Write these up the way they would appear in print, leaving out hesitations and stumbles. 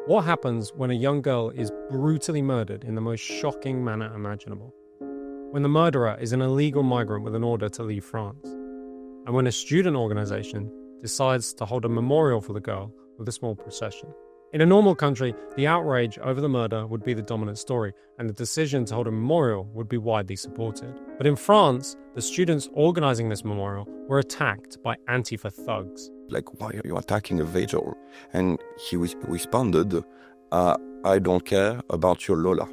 What happens when a young girl is brutally murdered in the most shocking manner imaginable? When the murderer is an illegal migrant with an order to leave France? And when a student organization decides to hold a memorial for the girl with a small procession? In a normal country, the outrage over the murder would be the dominant story, and the decision to hold a memorial would be widely supported. But in France, the students organizing this memorial were attacked by Antifa thugs. Like, why are you attacking a vigil? And he responded, I don't care about your Lola,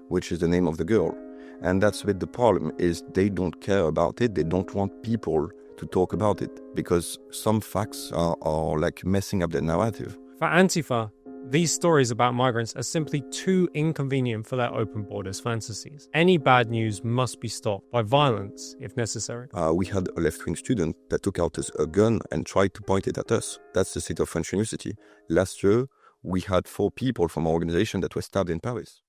which is the name of the girl. And that's what the problem is. They don't care about it. They don't want people to talk about it because some facts are like messing up the narrative. For Antifa, these stories about migrants are simply too inconvenient for their open borders fantasies. Any bad news must be stopped by violence if necessary. We had a left-wing student that took out a gun and tried to point it at us. That's the state of French University. Last year, we had 4 people from our organization that were stabbed in Paris.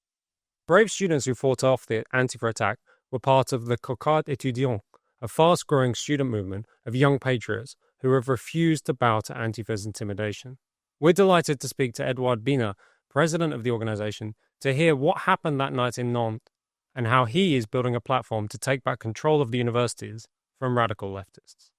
Brave students who fought off the Antifa attack were part of the Cocarde Etudiante, a fast-growing student movement of young patriots who have refused to bow to Antifa's intimidation. We're delighted to speak to Edouard Bina, president of the organization, to hear what happened that night in Nantes and how he is building a platform to take back control of the universities from radical leftists.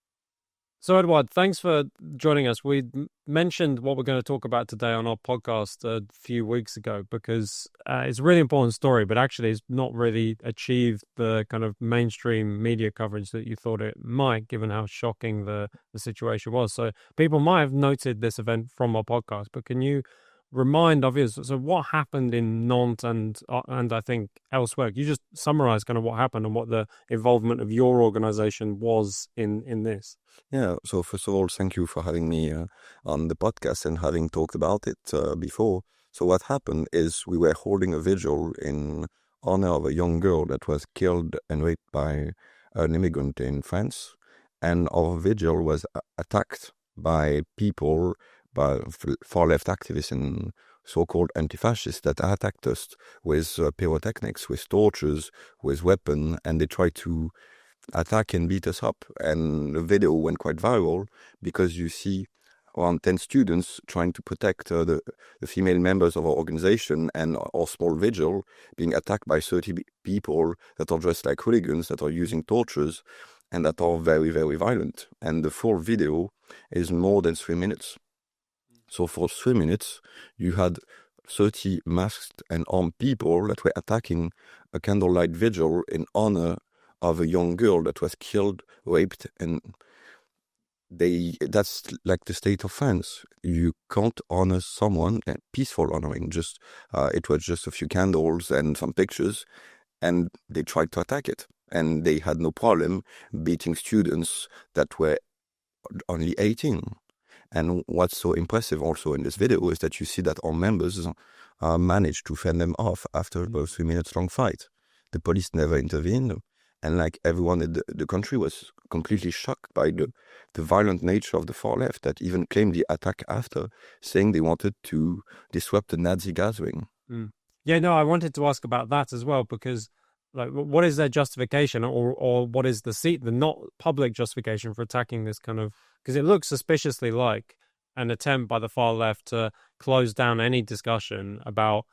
So, Edouard, thanks for joining us. We mentioned what we're going to talk about today on our podcast a few weeks ago because it's a really important story, but actually it's not really achieved the kind of mainstream media coverage that you thought it might, given how shocking the situation was. So people might have noted this event from our podcast, but can you remind of us, so what happened in Nantes and I think elsewhere? Can you just summarize kind of what happened and what the involvement of your organization was in this? Yeah, so first of all, thank you for having me on the podcast and having talked about it before. So what happened is we were holding a vigil in honor of a young girl that was killed and raped by an immigrant in France. And our vigil was attacked by people, by far-left activists and so-called anti-fascists that attacked us with pyrotechnics, with torches, with weapons, and they tried to attack and beat us up. And the video went quite viral because you see around 10 students trying to protect the female members of our organization and our small vigil being attacked by 30 people that are dressed like hooligans, that are using torches, and that are very, very violent. And the full video is more than 3 minutes. So for 3 minutes, you had 30 masked and armed people that were attacking a candlelight vigil in honor of a young girl that was killed, raped, and that's like the state of France. You can't honor someone, peaceful honoring, just it was just a few candles and some pictures, and they tried to attack it. And they had no problem beating students that were only 18. And what's so impressive also in this video is that you see that our members managed to fend them off after a 3 minutes long fight. The police never intervened, and like everyone in the country was completely shocked by the violent nature of the far left that even claimed the attack after, saying they wanted to disrupt the Nazi gathering. Yeah, no, I wanted to ask about that as well, because like, what is their justification, or what is the not public justification for attacking this kind of? Because it looks suspiciously like an attempt by the far left to close down any discussion about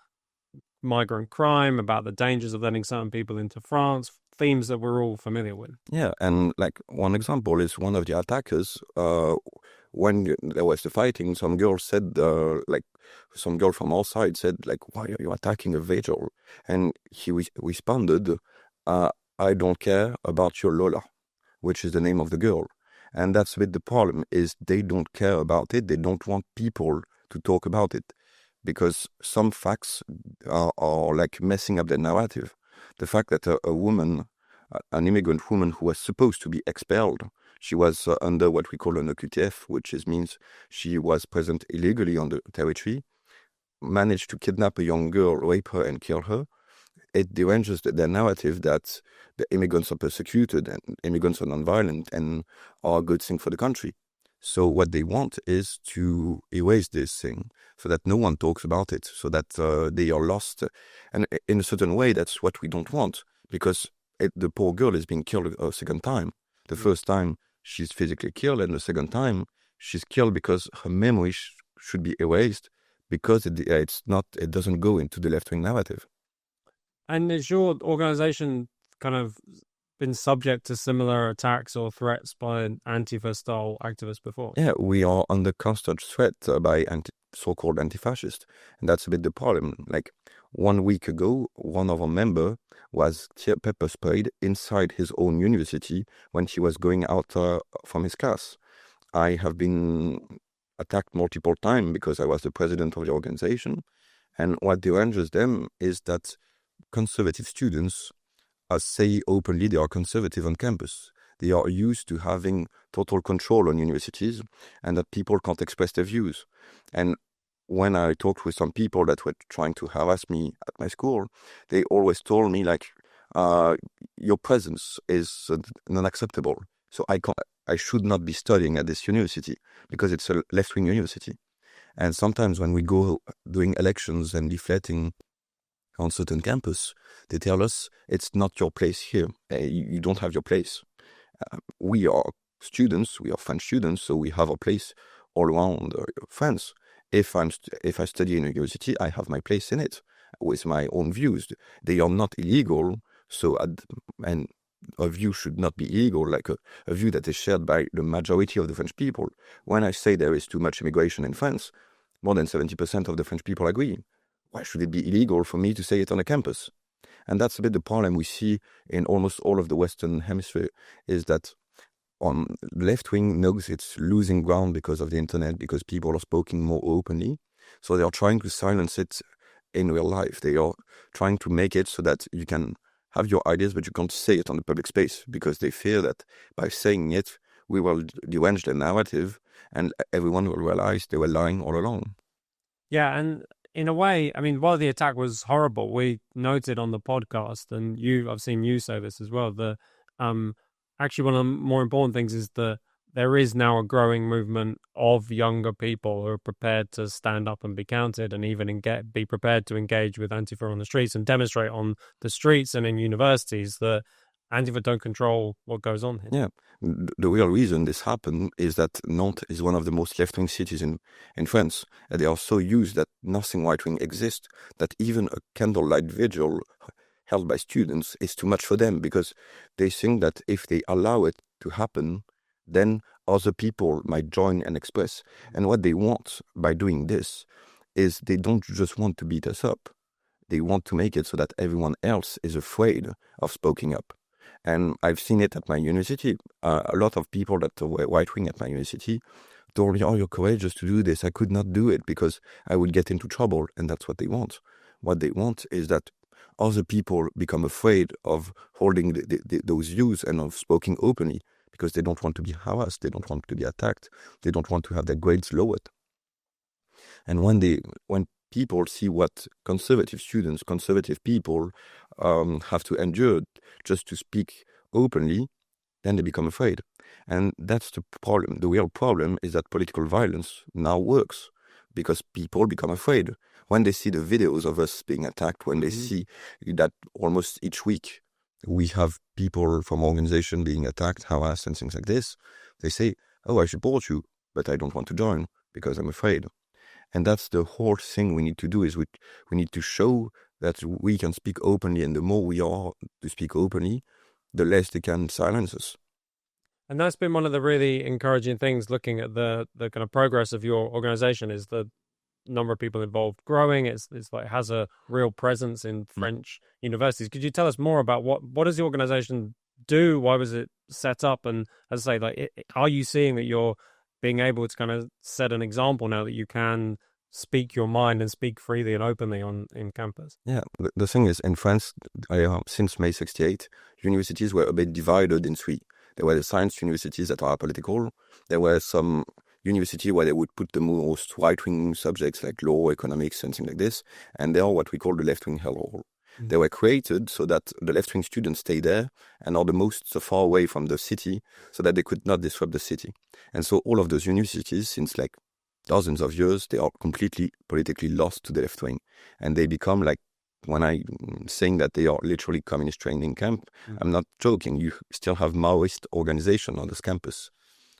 migrant crime, about the dangers of letting certain people into France, themes that we're all familiar with. Yeah, and like one example is one of the attackers, when there was the fighting, some girl said, some girl from our side said, like, why are you attacking a vigil? And he responded, I don't care about your Lola, which is the name of the girl. And that's with the problem is they don't care about it. They don't want people to talk about it because some facts are like messing up the narrative. The fact that a woman, an immigrant woman who was supposed to be expelled, she was under what we call an OQTF, which means she was present illegally on the territory, managed to kidnap a young girl, rape her and kill her. It deranges the narrative that the immigrants are persecuted and immigrants are nonviolent and are a good thing for the country. So what they want is to erase this thing so that no one talks about it, so that they are lost. And in a certain way, that's what we don't want, because the poor girl is being killed a second time. The first time she's physically killed, and the second time she's killed because her memory should be erased because it doesn't go into the left-wing narrative. And has your organization kind of been subject to similar attacks or threats by Antifa-style activists before? Yeah, we are under constant threat by so-called anti-fascists, and that's a bit the problem. Like 1 week ago, one of our members was pepper sprayed inside his own university when he was going out from his class. I have been attacked multiple times because I was the president of the organization, and what deranges them is that conservative students say openly they are conservative on campus. They are used to having total control on universities and that people can't express their views. And when I talked with some people that were trying to harass me at my school, they always told me like, your presence is unacceptable. So I should not be studying at this university because it's a left-wing university. And sometimes when we go doing elections and leafleting on certain campus, they tell us it's not your place here. You don't have your place. We are students. We are French students, so we have a place all around France. If I study in a university, I have my place in it with my own views. They are not illegal. So and a view should not be illegal, like a view that is shared by the majority of the French people. When I say there is too much immigration in France, more than 70% of the French people agree. Why should it be illegal for me to say it on a campus? And that's a bit the problem we see in almost all of the Western Hemisphere, is that on left-wing knows it's losing ground because of the internet, because people are speaking more openly. So they are trying to silence it in real life. They are trying to make it so that you can have your ideas, but you can't say it on the public space, because they fear that by saying it, we will derange the narrative and everyone will realize they were lying all along. Yeah, and in a way, I mean, while the attack was horrible, we noted on the podcast, and I've seen you say this as well, actually one of the more important things is there is now a growing movement of younger people who are prepared to stand up and be counted, and even be prepared to engage with Antifa on the streets and demonstrate on the streets and in universities that Antifa don't control what goes on here. Yeah, the real reason this happened is that Nantes is one of the most left-wing cities in France. And they are so used that nothing right-wing exists, that even a candlelight vigil held by students is too much for them, because they think that if they allow it to happen, then other people might join and express. And what they want by doing this is they don't just want to beat us up. They want to make it so that everyone else is afraid of speaking up. And I've seen it at my university. A lot of people that were right-wing at my university told me, oh, you're courageous to do this. I could not do it because I would get into trouble. And that's what they want. What they want is that other people become afraid of holding those views and of speaking openly, because they don't want to be harassed, they don't want to be attacked, they don't want to have their grades lowered. And when people see what conservative students, conservative people have to endure just to speak openly, then they become afraid. And that's the problem. The real problem is that political violence now works because people become afraid. When they see the videos of us being attacked, when they see that almost each week we have people from organization being attacked, harassed, and things like this, they say, oh, I support you, but I don't want to join because I'm afraid. And that's the whole thing we need to do, is we need to show that we can speak openly, and the more we are to speak openly, the less they can silence us. And that's been one of the really encouraging things, looking at the kind of progress of your organization, is the number of people involved growing. It's like, it has a real presence in French universities. Could you tell us more about what does the organization do? Why was it set up? And as I say, like, are you seeing that you're being able to kind of set an example now that you can speak your mind and speak freely and openly in campus? Yeah, the thing is, in France, since May 68, universities were a bit divided in three. There were the science universities that are political. There were some university where they would put the most right-wing subjects like law, economics, and things like this. And they are what we call the left-wing hellhole. They were created so that the left-wing students stay there and are the most so far away from the city so that they could not disrupt the city. And so all of those universities, since like dozens of years, they are completely politically lost to the left-wing. And they become like, when I'm saying that they are literally communist training camp, I'm not joking. You still have Maoist organization on this campus.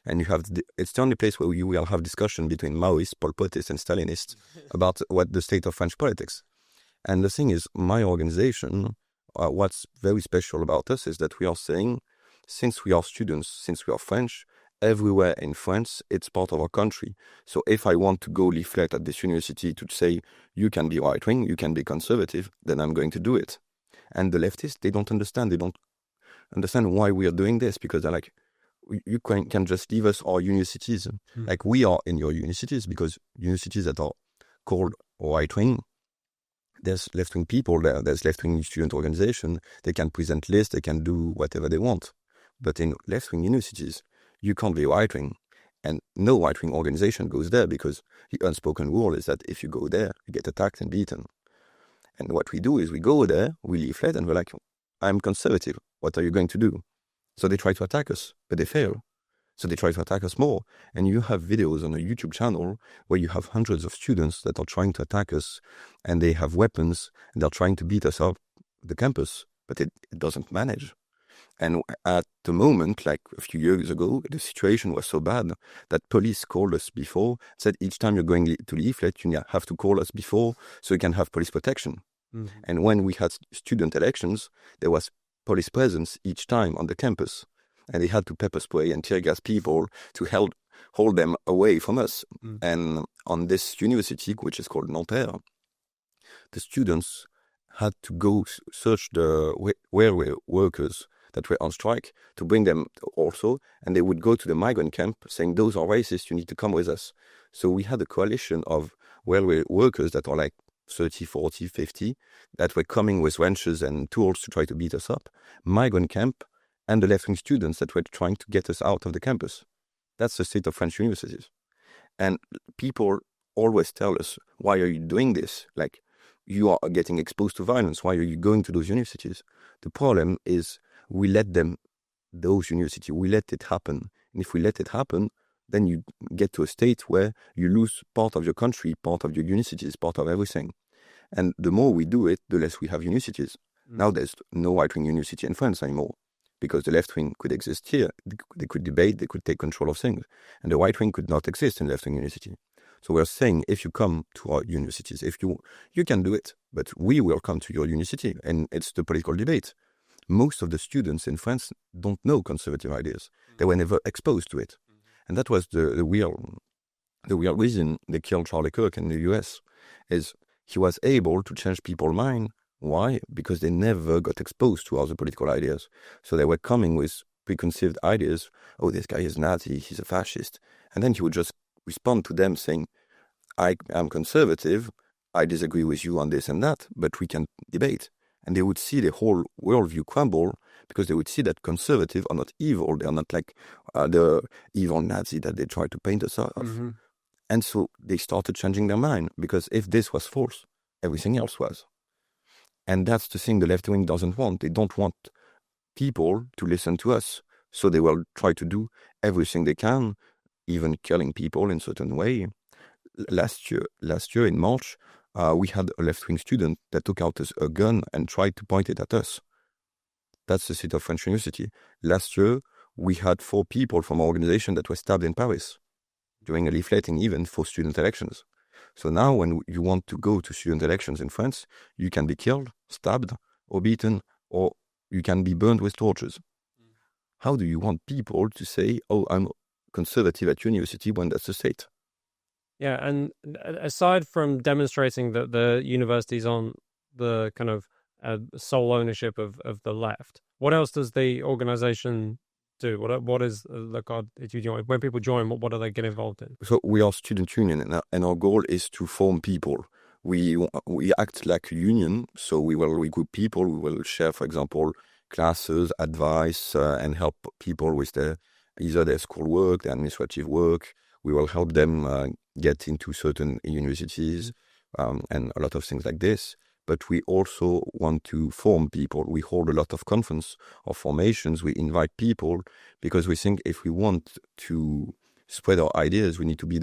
And it's the only place where you will have discussion between Maoists, Pol Potists, and Stalinists about what the state of French politics. And the thing is, my organization, what's very special about us is that we are saying, since we are students, since we are French, everywhere in France, it's part of our country. So if I want to go leaflet at this university to say, you can be right-wing, you can be conservative, then I'm going to do it. And the leftists, they don't understand. They don't understand why we are doing this, because they're like, you can just leave us our universities. Like we are in your universities, because universities that are called right-wing, there's left-wing people there, there's left-wing student organization, they can present lists, they can do whatever they want. But in left-wing universities, you can't be right-wing. And no right-wing organization goes there, because the unspoken rule is that if you go there, you get attacked and beaten. And what we do is we go there, we leaflet, and we're like, I'm conservative, what are you going to do? So they try to attack us, but they fail. So they try to attack us more. And you have videos on a YouTube channel where you have hundreds of students that are trying to attack us, and they have weapons, and they're trying to beat us up the campus, but it doesn't manage. And at the moment, like a few years ago, the situation was so bad that police called us before, said each time you're going to leaflet, you have to call us before so you can have police protection. And when we had student elections, there was police presence each time on the campus. And they had to pepper spray and tear gas people to hold them away from us. And on this university, which is called Nantes, the students had to go search the railway workers that were on strike to bring them also. And they would go to the migrant camp saying, those are racist, you need to come with us. So we had a coalition of railway workers that are like 30, 40, 50, that were coming with wrenches and tools to try to beat us up. Migrant camp, and the left-wing students that were trying to get us out of the campus. That's the state of French universities. And people always tell us, why are you doing this? Like, you are getting exposed to violence. Why are you going to those universities? The problem is we let those universities, we let it happen. And if we let it happen, then you get to a state where you lose part of your country, part of your universities, part of everything. And the more we do it, the less we have universities. Now there's no right-wing university in France anymore, because the left-wing could exist here. They could debate, they could take control of things. And the right-wing could not exist in left-wing university. So we're saying, if you come to our universities, if you can do it, but we will come to your university. And it's the political debate. Most of the students in France don't know conservative ideas. They were never exposed to it. And that was the real reason they killed Charlie Kirk in the US, is he was able to change people's mind. Why? Because they never got exposed to other political ideas. So they were coming with preconceived ideas. Oh, this guy is Nazi, he's a fascist. And then he would just respond to them saying, I am conservative, I disagree with you on this and that, but we can debate. And they would see the whole worldview crumble, because they would see that conservatives are not evil. They are not like the evil Nazi that they try to paint us off. And so they started changing their mind, because if this was false, everything else was. And that's the thing the left wing doesn't want. They don't want people to listen to us. So they will try to do everything they can, even killing people in a certain way. Last year in March, we had a left-wing student that took out a gun and tried to point it at us. That's the seat of French University. Last year, we had 4 people from our organization that were stabbed in Paris during a leafleting event for student elections. So now when you want to go to student elections in France, you can be killed, stabbed, or beaten, or you can be burned with torches. How do you want people to say, oh, I'm conservative at university, when that's the state? Yeah, and aside from demonstrating that the university's on the kind of sole ownership of the left, what else does the organization do? What is the Cocarde Etudiante? When people join, what do they get involved in? So we are student union, and our goal is to form people. We act like a union, so we will regroup people. We will share, for example, classes, advice, and help people with either their school work, their administrative work. We will help them get into certain universities and a lot of things like this. But we also want to form people. We hold a lot of conference or formations. We invite people because we think if we want to spread our ideas, we need to be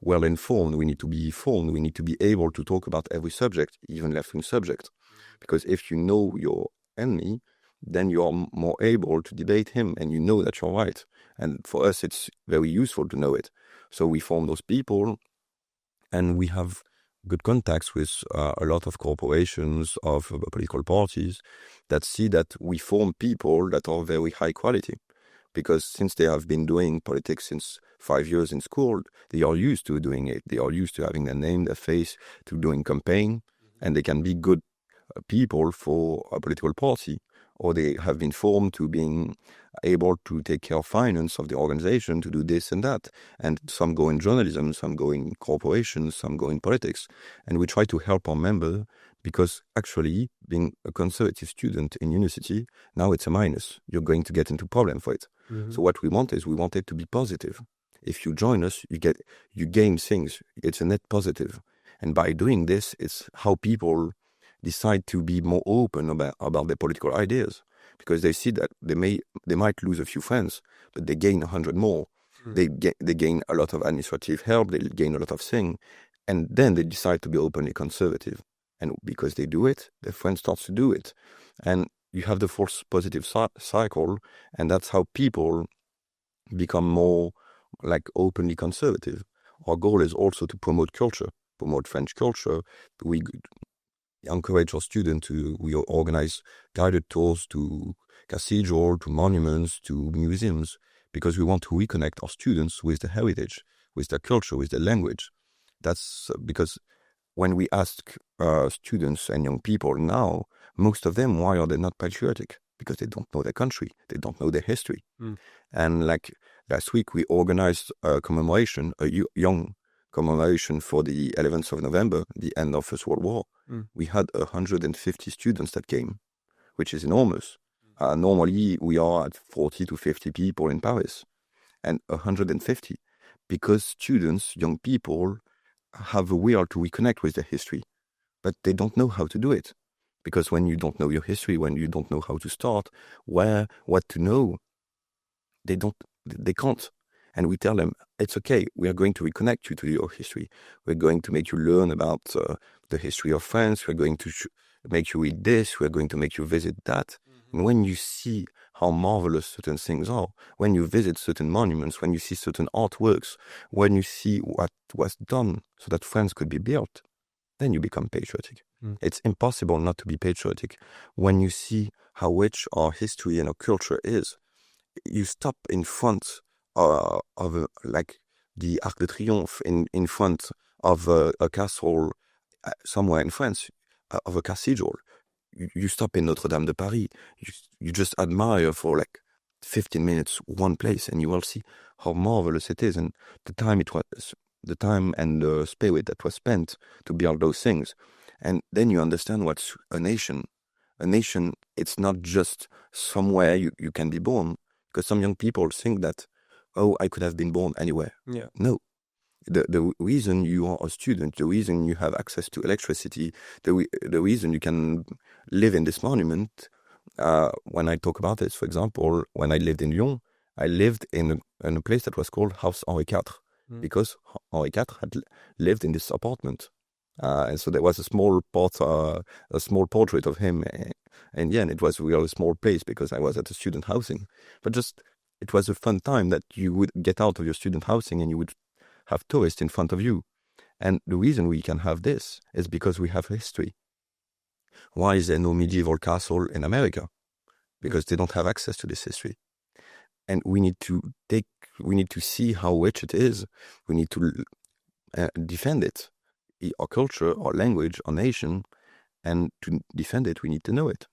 well informed. We need to be formed. We need to be able to talk about every subject, even left-wing subject. Because if you know your enemy, then you are more able to debate him and you know that you're right. And for us, it's very useful to know it. So we form those people, and we have good contacts with a lot of corporations, of political parties that see that we form people that are very high quality. Because since they have been doing politics since 5 years in school, they are used to doing it. They are used to having their name, their face, to doing campaign, and they can be good people for a political party, or they have been formed to being able to take care of finance of the organization, to do this and that. And some go in journalism, some go in corporations, some go in politics. And we try to help our members, because actually being a conservative student in university, now it's a minus. You're going to get into problem for it. Mm-hmm. So what we want it to be positive. If you join us, you gain things. It's a net positive. And by doing this, it's how people decide to be more open about their political ideas, because they see that they might lose a few friends, but they gain 100 more. Mm. They gain a lot of administrative help, they gain a lot of things, and then they decide to be openly conservative. And because they do it, their friends start to do it. And you have the false positive cycle, and that's how people become more like openly conservative. Our goal is also to promote culture, promote French culture. We encourage our students we organize guided tours to cathedral, to monuments, to museums, because we want to reconnect our students with the heritage, with their culture, with their language. That's because when we ask students and young people now, most of them, why are they not patriotic? Because they don't know their country, they don't know their history. Mm. And like last week, we organized a commemoration, a young commemoration for the 11th of November, the end of First World War. Mm. We had 150 students that came, which is enormous. Normally, we are at 40 to 50 people in Paris, and 150, because students, young people, have a will to reconnect with their history, but they don't know how to do it. Because when you don't know your history, when you don't know how to start, what to know, they can't. And we tell them, it's okay, we are going to reconnect you to your history. We're going to make you learn about the history of France. We're going to make you read this. We're going to make you visit that. Mm-hmm. And when you see how marvelous certain things are, when you visit certain monuments, when you see certain artworks, when you see what was done so that France could be built, then you become patriotic. Mm. It's impossible not to be patriotic. When you see how rich our history and our culture is, you stop in front of like the Arc de Triomphe in front of a castle somewhere in France, of a cathedral. You stop in Notre Dame de Paris. You just admire for like 15 minutes one place, and you will see how marvelous it is, and the time and the spirit that was spent to build those things. And then you understand what's a nation. A nation, it's not just somewhere you can be born, because some young people think that, oh, I could have been born anywhere. Yeah. No. The reason you are a student, the reason you have access to electricity, the reason you can live in this monument, when I talk about this, for example, when I lived in Lyon, I lived in a place that was called House Henri IV, because Henri IV had lived in this apartment. And so there was a small portrait of him. And yeah, it was a really small place because I was at a student housing. But just, it was a fun time that you would get out of your student housing and you would have tourists in front of you. And the reason we can have this is because we have history. Why is there no medieval castle in America? Because they don't have access to this history. And we need to see how rich it is. We need to defend it. Our culture, our language, our nation, and to defend it, we need to know it.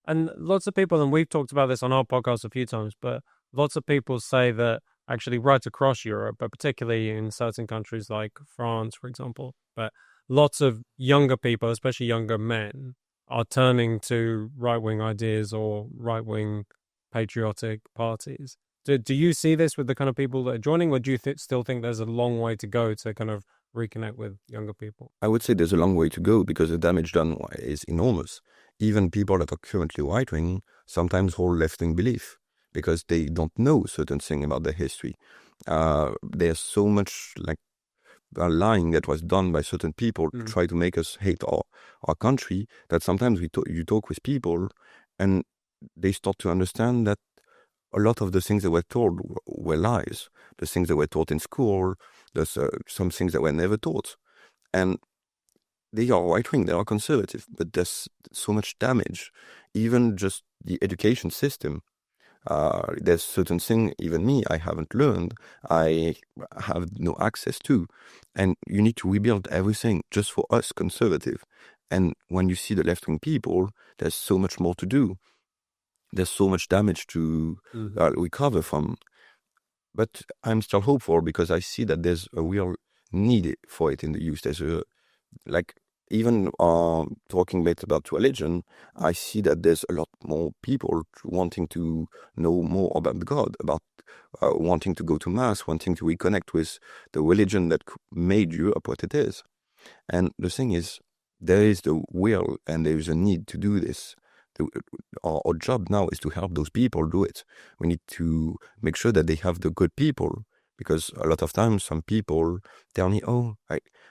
And lots of people, and we've talked about this on our podcast a few times, but lots of people say that actually right across Europe, but particularly in certain countries like France, for example, but lots of younger people, especially younger men, are turning to right-wing ideas or right-wing patriotic parties. Do you see this with the kind of people that are joining, or do you still think there's a long way to go to kind of reconnect with younger people? I would say there's a long way to go because the damage done is enormous. Even people that are currently right-wing sometimes hold left-wing belief because they don't know certain things about their history. There's so much like lying that was done by certain people to try to make us hate our country that sometimes you talk with people and they start to understand that a lot of the things they were told were lies. The things that were taught in school, there's some things that were never taught. And they are right-wing, they are conservative, but there's so much damage. Even just the education system. There's certain things, even me, I haven't learned, I have no access to. And you need to rebuild everything just for us conservative. And when you see the left-wing people, there's so much more to do. There's so much damage to recover from. But I'm still hopeful because I see that there's a real need for it in the youth. There's a, like, even talking a bit about religion, I see that there's a lot more people wanting to know more about God, about wanting to go to Mass, wanting to reconnect with the religion that made Europe what it is. And the thing is, there is the will and there is a need to do this. Our job now is to help those people do it. We need to make sure that they have the good people, because a lot of times some people tell me, oh,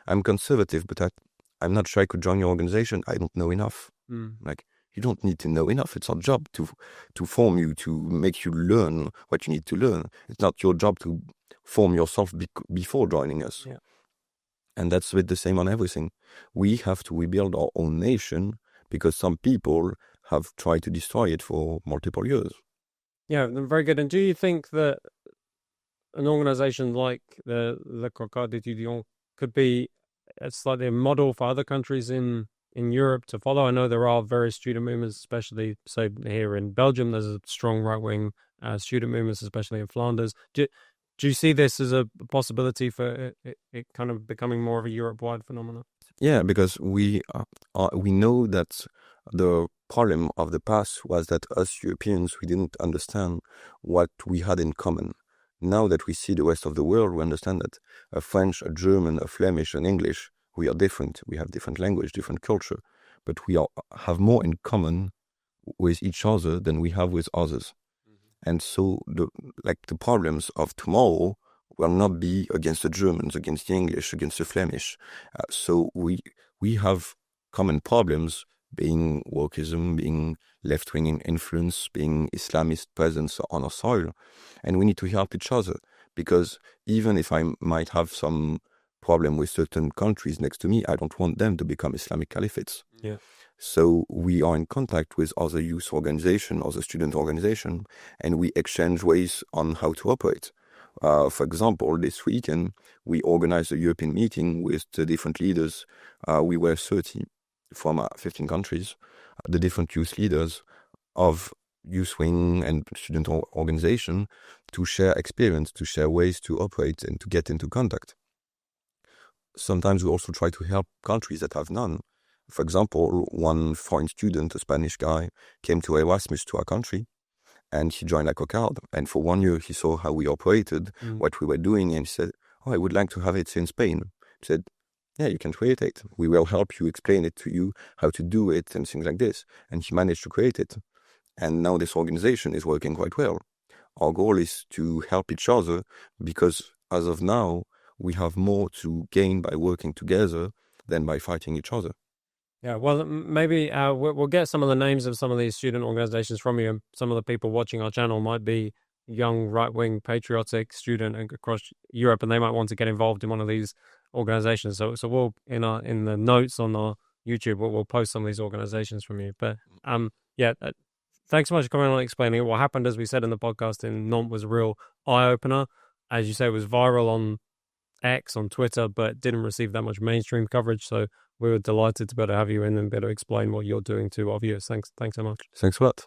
I'm conservative, but I'm not sure I could join your organization. I don't know enough. Like, you don't need to know enough. It's our job to form you, to make you learn what you need to learn. It's not your job to form yourself before joining us. Yeah. And that's with the same on everything. We have to rebuild our own nation because some people have tried to destroy it for multiple years. Yeah, very good. And do you think that an organization like the Cocarde Etudiante could be slightly a model for other countries in Europe to follow? I know there are various student movements, especially so here in Belgium, there's a strong right-wing student movements, especially in Flanders. Do you see this as a possibility for it kind of becoming more of a Europe-wide phenomenon? Yeah, because we know that the problem of the past was that us Europeans, we didn't understand what we had in common. Now that we see the rest of the world, we understand that a French, a German, a Flemish, an English, we are different. We have different language, different culture, but we have more in common with each other than we have with others. And so the problems of tomorrow will not be against the Germans, against the English, against the Flemish. So we have common problems, being wokeism, being left-wing influence, being Islamist presence on our soil. And we need to help each other, because even if I might have some problem with certain countries next to me, I don't want them to become Islamic caliphates. Yeah. So we are in contact with other youth organization, other student organization, and we exchange ways on how to operate. For example, this weekend, we organized a European meeting with the different leaders. We were 30 from 15 countries, the different youth leaders of youth wing and student organization, to share experience, to share ways to operate and to get into contact. Sometimes we also try to help countries that have none. For example, one foreign student, a Spanish guy, came to Erasmus to our country, and he joined La Cocarde. And for 1 year, he saw how we operated, what we were doing, and he said, oh, I would like to have it in Spain. He said, yeah, you can create it. We will help you, explain it to you, how to do it, and things like this. And he managed to create it. And now this organization is working quite well. Our goal is to help each other, because as of now, we have more to gain by working together than by fighting each other. Yeah, well, maybe we'll get some of the names of some of these student organizations from you. And some of the people watching our channel might be young, right-wing, patriotic student across Europe, and they might want to get involved in one of these organizations. So we'll in the notes on our YouTube, we'll post some of these organizations from you. But thanks so much for coming on and explaining it. What happened, as we said in the podcast in Nantes, was a real eye-opener. As you say, it was viral on X, on Twitter, but didn't receive that much mainstream coverage. So we were delighted to be able to have you in and be able to explain what you're doing to our viewers. Thanks so much. Thanks a lot.